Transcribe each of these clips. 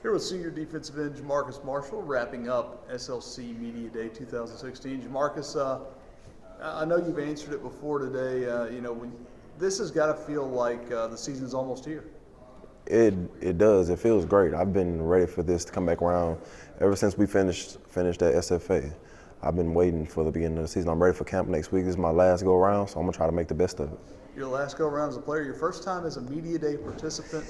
Here with senior defensive end JeMarcus Marshall, wrapping up SLC Media Day 2016. JeMarcus, I know you've answered it before today. This has got to feel like the season's almost here. It does. It feels great. I've been ready for this to come back around ever since we finished at SFA. I've been waiting for the beginning of the season. I'm ready for camp next week. This is my last go around, so I'm gonna try to make the best of it. Your last go around as a player, your first time as a Media Day participant.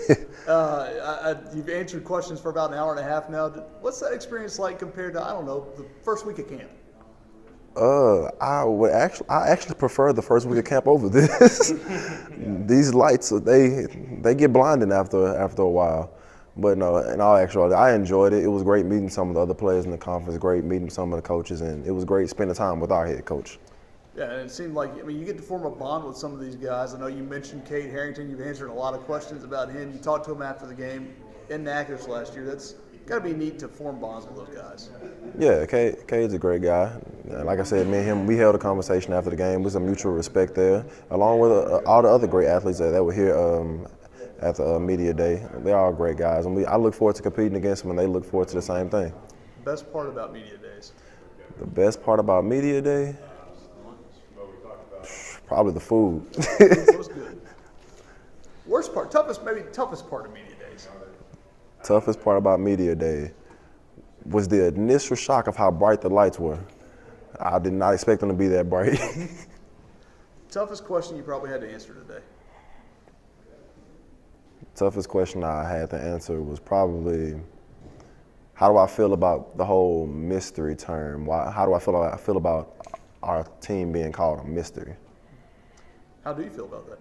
You've answered questions for about an hour and a half now. What's that experience like compared to, I don't know, the first week of camp? I actually prefer the first week of camp over this. These lights, they get blinding after a while. But no, in all actuality, I enjoyed it. It was great meeting some of the other players in the conference, great meeting some of the coaches, and it was great spending time with our head coach. Yeah, and it seemed like, you get to form a bond with some of these guys. I know you mentioned Cade Harrington. You've answered a lot of questions about him. You talked to him after the game in Natchez last year. That's got to be neat to form bonds with those guys. Yeah, Cade's a great guy. Like I said, me and him, we held a conversation after the game. There's a mutual respect there, along with all the other great athletes that were here at the Media Day. They're all great guys, and I look forward to competing against them, and they look forward to the same thing. Best part about Media Days? The best part about Media Day? Probably the food. It was good. Worst part, toughest part of Media Days? Toughest part about Media Day was the initial shock of how bright the lights were. I did not expect them to be that bright. Toughest question you probably had to answer today? Toughest question I had to answer was probably, how do I feel about the whole mystery term? How do I feel about our team being called a mystery? How do you feel about that?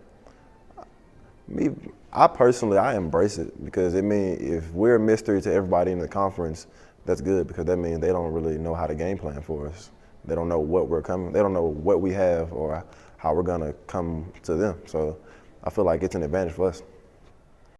I personally embrace it, because it means if we're a mystery to everybody in the conference, that's good, because that means they don't really know how to game plan for us. They don't know what we're coming. They don't know what we have or how we're gonna come to them. So I feel like it's an advantage for us.